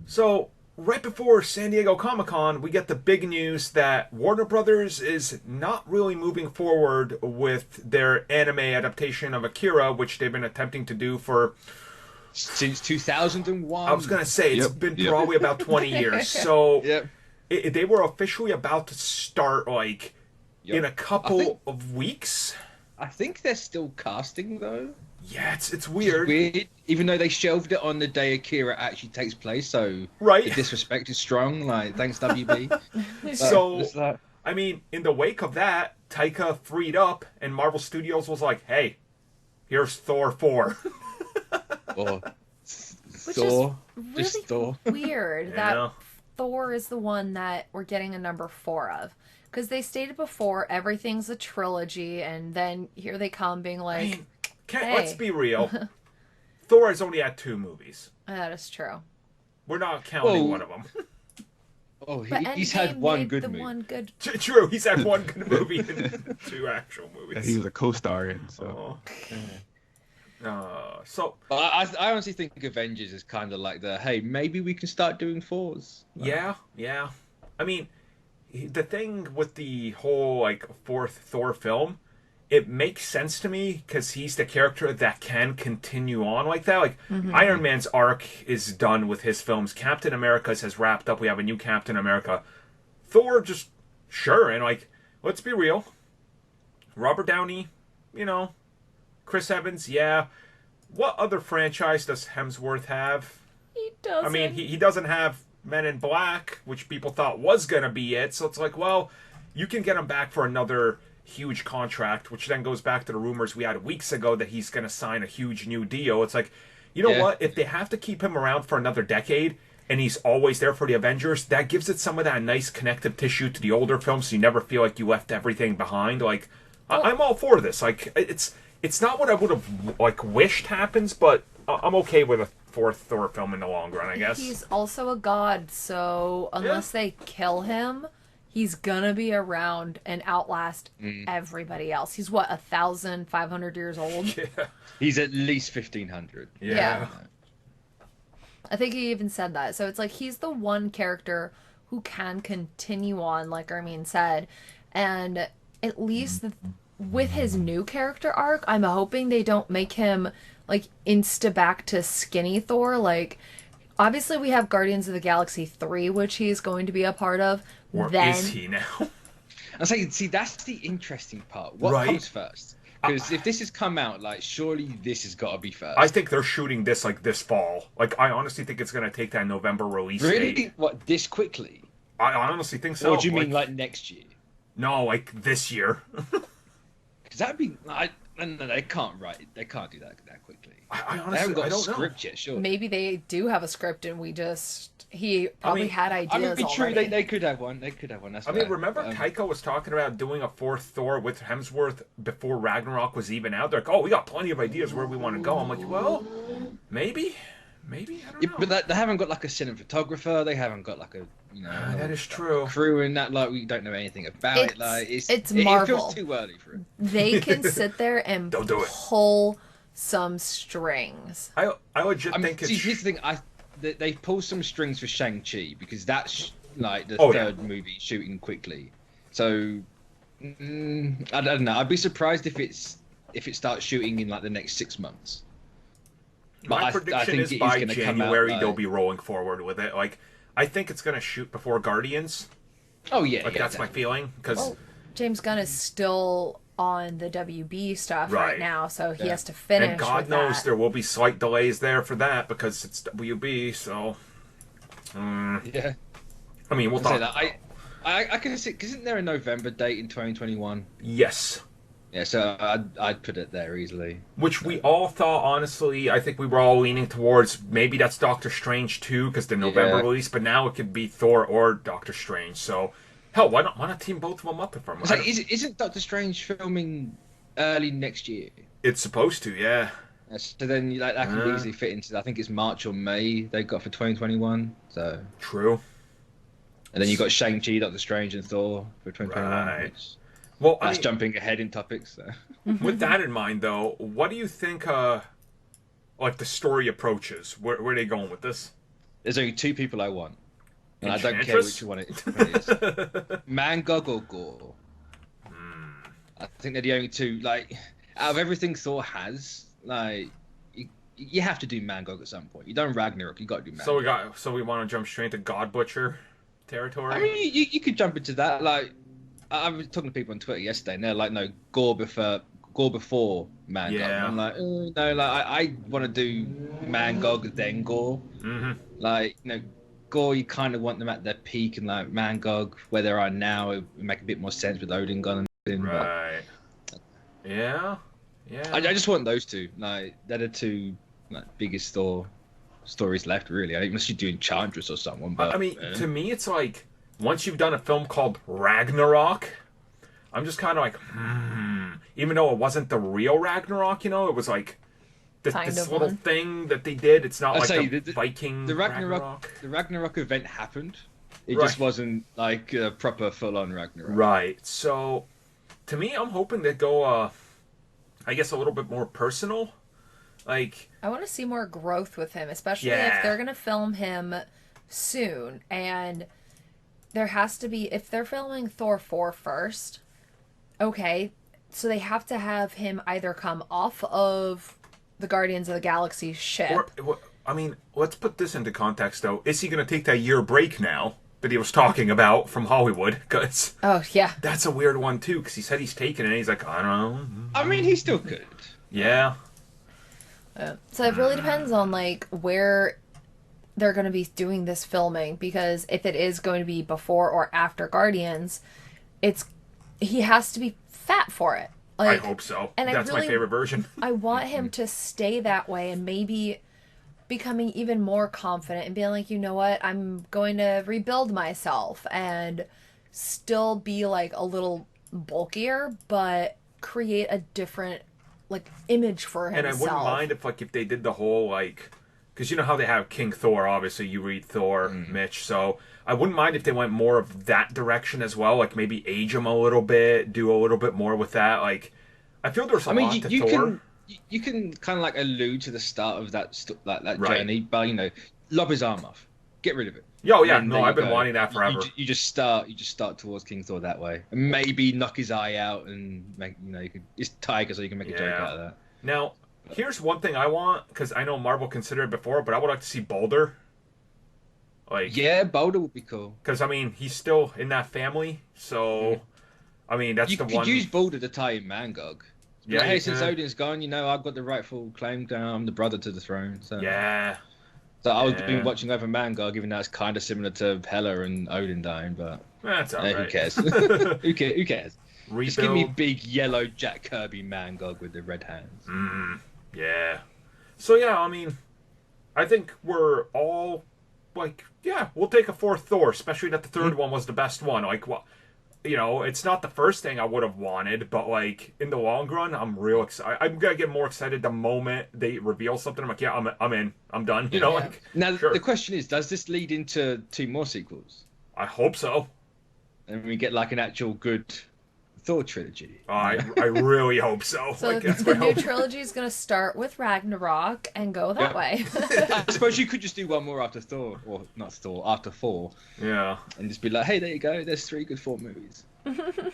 So, right before San Diego Comic-Con, we get the big news that Warner Brothers is not really moving forward with their anime adaptation of Akira, which they've been attempting to do for, Since I was 2001. going to say, it's Yep, been yep, probably about 20 years. So, Yep. they were officially about to start, like, in Yep. a I think couple of weeks. I think they're still casting though. Yeah, it's Which is weird. weird, even though they shelved it on the day Akira actually takes place. So the Right? disrespect is strong. Like, thanks WB. So, It's like, I mean, in the wake of that, Taika freed up, and Marvel Studios was like, hey, here's Thor 4. oh, Which Thor, is just really Thor. weird that Yeah. Thor is the one that we're getting a number 4 of. Because they stated before everything's a trilogy, and then here they come being I like, mean, can't, hey. let's be real. Thor has only had 2 movies. that is true. We're not counting Well, one of them. Oh, But he's Endgame had one made good the movie. one good. True, he's had one good movie and 2 actual Yeah, movies. he was a co-star in. So So, But I honestly think Avengers is kind of like the hey, maybe we can start doing fours. yeah. I mean, the thing with the whole, like, 4th Thor film, it makes sense to me because he's the character that can continue on like that. Like, Iron Man's arc is done with his films. Captain America's has wrapped up. We have a new Captain America. Thor, just sure. And, like, let's be real. Robert Downey, you know, Chris Evans, yeah. What other franchise does Hemsworth have? He doesn't. I mean, he doesn't have Men in Black, which people thought was going to be it. So it's like, well, you can get him back for another huge contract, which then goes back to the rumors we had weeks ago that he's going to sign a huge new deal. It's like, you know what? If they have to keep him around for another decade and he's always there for the Avengers, that gives it some of that nice connective tissue to the older films so you never feel like you left everything behind. Like, I'm all for this. Like, it's not what I would have, like, wished happens, but I'm okay with a 4th Thor film in the long run, I guess. He's also a god, so unless they kill him, he's gonna be around and outlast everybody else. He's what, 1,500 years old? Yeah. He's at least 1,500. Yeah. I think he even said that. So it's like he's the one character who can continue on, like Armin said. And at least with his new character arc, I'm hoping they don't make him like insta back to skinny Thor. Like, obviously we have Guardians of the Galaxy 3, which he's going to be a part of. Or then is he now? I'm saying, see, that's the interesting part. What Right. comes first? Because if this has come out, like, surely this has got to be first. I think they're shooting this, like, this fall. Like, I honestly think it's going to take that November release Really? date. What, this quickly? I honestly think so. Or do you mean like next year? No, like this year. Because that'd be. No, they can't write. They can't do that quickly. I They honestly, haven't got I a don't know. script yet, sure. maybe they do have a script and he probably mean- had ideas I mean, true. already. They could have one. They could have one. That's I mean, fair. remember Taika was talking about doing a 4th Thor with Hemsworth before Ragnarok was even out? They're like, oh, we got plenty of ideas where we want to go. I'm like, well, maybe, I don't Yeah, know. but they haven't got like a cinematographer. They haven't got like a That is true. crew in that. Like, we don't know anything about it. Like It's it Marvel. feels too early for it. They can sit there and Don't do it. pull some strings. I legit I mean, think it's... see, here's the thing. They pulled some strings for Shang-Chi because that's like the Oh, yeah. third movie shooting quickly. So I don't know. I'd be surprised if it starts shooting in like the next 6 months. But My I prediction think is it is by gonna come out, January like- they'll be rolling forward with it. Like, I think it's going to shoot before Guardians. Oh yeah, Like, yeah, that's my definitely. feeling. Because... Well, James Gunn is still on the WB stuff Right. right now, so he Yeah. has to finish. And God with knows that. there will be slight delays there for that because it's WB, so... Yeah. I mean, we'll I'd say talk. that. I can see. Isn't there a November date in 2021? Yes. Yeah, so I'd put it there easily. Which we all thought, honestly, I think we were all leaning towards maybe that's Doctor Strange too, because the November Yeah. release, but now it could be Thor or Doctor Strange, so... Hell, why not team both of them up if I'm... It's like, isn't Doctor Strange filming early next year? It's supposed to, yeah. So then like that can easily fit into. I think it's March or May they got for 2021. So True. and then you got Shang-Chi, Doctor Strange, and Thor for 2021. Right. Which, Well, I that's mean, jumping ahead in topics. So. with that in mind, though, what do you think, like, the story approaches? Where are they going with this? There's only two people I want, and I don't care Enchantress? which one it is. Mangog or Gore. I think they're the only two. Like, out of everything Thor has, like, you have to do Mangog at some point. You done Ragnarok, you got to do Mangog. So we want to jump straight to God Butcher territory. I mean, you could jump into that. Like, I was talking to people on Twitter yesterday, and they're like, "No, Gore before Mangog." Yeah. And I'm like, oh, no, like I want to do Mangog then Gore. Mm-hmm. Like, Gore, you kind of want them at their peak, and like Mangog, where they are now, it would make a bit more sense with Odin gone and everything. Right. Yeah. I just want those two. Like, they're the two biggest stories left, really. Unless you're doing Enchantress or someone. But I mean, to me, it's like once you've done a film called Ragnarok, I'm just kind of like, even though it wasn't the real Ragnarok, it was like this little thing that they did. It's not like the Viking Ragnarok. The Ragnarok event happened. It Right. just wasn't like a proper full-on Ragnarok. Right. So, to me, I'm hoping they go, I guess, a little bit more personal. Like, I want to see more growth with him, especially Yeah. if they're going to film him soon. And there has to be, if they're filming Thor 4 first, okay, so they have to have him either come off of the Guardians of the Galaxy ship. I mean, let's put this into context, though. Is he going to take that year break now that he was talking about from Hollywood? Because Oh, yeah. that's a weird one, too, because he said he's taking it, and he's like, I don't know. I mean, he still could. Yeah. So it really depends on, like, where they're going to be doing this filming, because if it is going to be before or after Guardians, he has to be fat for it. I Like, hope so. and That's my favorite version. I want him to stay that way and maybe becoming even more confident and being like, you know what, I'm going to rebuild myself and still be like a little bulkier, but create a different like image for himself. And I wouldn't mind if they did the whole because you know how they have King Thor. Obviously, you read Thor, Mitch. So I wouldn't mind if they went more of that direction as well. Like maybe age him a little bit, do a little bit more with that. Like I feel there's a lot to Thor. You can kind of like allude to the start of that that Right. journey, but lob his arm off, get rid of it. Oh yeah, And no, there I've you been go. wanting that forever. You just start towards King Thor that way, and maybe knock his eye out and make you could. It's Tiger, so you can make a joke out of that. Now, here's one thing I want, because I know Marvel considered it before, but I would like to see Boulder. Like, Yeah, Boulder would be cool. because I mean he's still in that family, so I mean that's You the could one. use Boulder to tie in Mangog. Yeah, Like, hey, you since could. Odin's gone, I've got the rightful claim. I'm the brother to the throne. So Yeah, So I was Yeah. been watching over Mangog, even though it's kind of similar to Hela and Odin dying, but that's alright. who cares? Who cares? Rebuild. Just give me big yellow Jack Kirby Mangog with the red hands. Yeah. So yeah, I mean, I think we're all like, yeah, we'll take a fourth Thor, especially that the third one was the best one. Like, well, it's not the first thing I would have wanted, but like in the long run, I'm real excited. I'm gonna get more excited the moment they reveal something. I'm like, yeah, I'm in, I'm done. Like. Now sure. the question is, does this lead into 2 more sequels? I hope so. And we get like an actual good Thor trilogy. I really hope so. So Like, that's the my new hope. trilogy is going to start with Ragnarok and go that Yeah. way. I suppose you could just do one more after Thor, or not Thor, after 4, Yeah. and just be like, hey, there you go. There's 3 good Thor movies.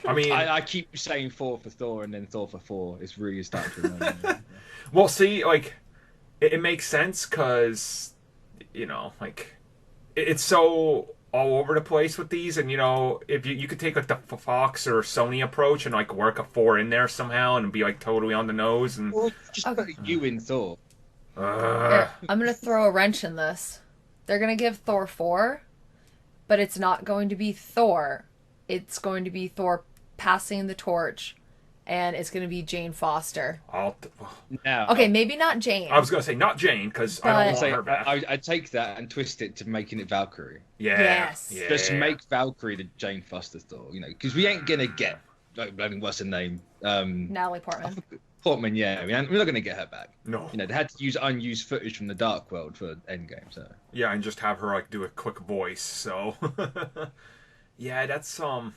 I mean, I keep saying 4 for Thor and then Thor for 4. It's really starting to annoy me. well, see, like, it makes sense because, like, it's so all over the place with these, and if you could take like the Fox or Sony approach and like work a 4 in there somehow and be like totally on the nose and. Or just put you in Thor. Here, I'm going to throw a wrench in this. They're going to give Thor 4, but it's not going to be Thor. It's going to be Thor passing the torch, and it's going to be Jane Foster. Now, Okay, maybe not Jane. I was gonna say not Jane because I don't want her back. I take that and twist it to making it Valkyrie. Yeah. Yes. Yeah. Just make Valkyrie the Jane Foster Thor, because we ain't gonna get what's her name, Natalie Portman. Portman. Yeah, we're not gonna get her back. No. They had to use unused footage from the Dark World for Endgame. So Yeah, and just have her like do a quick voice. So. Yeah, that's Because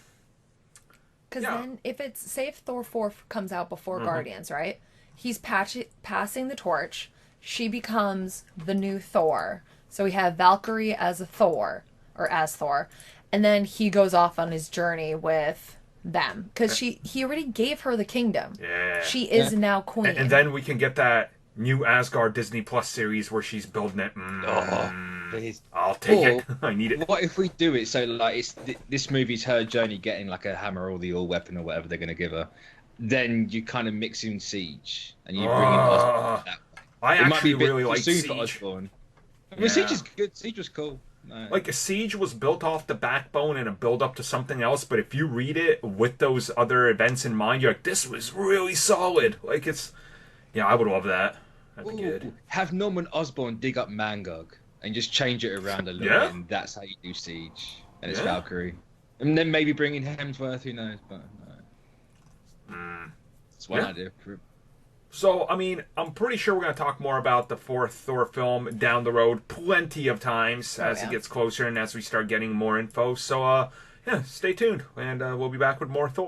Yeah. then, say if Thor 4 comes out before Guardians, right? He's passing the torch. She becomes the new Thor. So we have Valkyrie as a Thor, or as Thor, and then he goes off on his journey with them because he already gave her the kingdom. Yeah. She is now queen. And then we can get that new Asgard Disney Plus series where she's building it. Please. I'll take it. I need it. What if we do it so like it's this movie's her journey getting like a hammer or the all weapon or whatever they're gonna give her? Then you kind of mix in Siege and you bring in Osborn. I It might be actually a bit really too like soon Siege. for Osborn. I mean, Yeah. Siege is good. Siege was cool. Like Siege was built off the backbone and a build up to something else, but if you read it with those other events in mind, you're like, this was really solid. Like I would love that. That'd be good. Have Norman Osborn dig up Mangog and just change it around a little Yeah. bit, and that's how you do Siege. And it's Yeah. Valkyrie. And then maybe bring in Hemsworth, who knows? But it's one Yeah. idea. So, I mean, I'm pretty sure we're going to talk more about the fourth Thor film down the road plenty of times as it gets closer and as we start getting more info. So, yeah, stay tuned, and we'll be back with more Thor.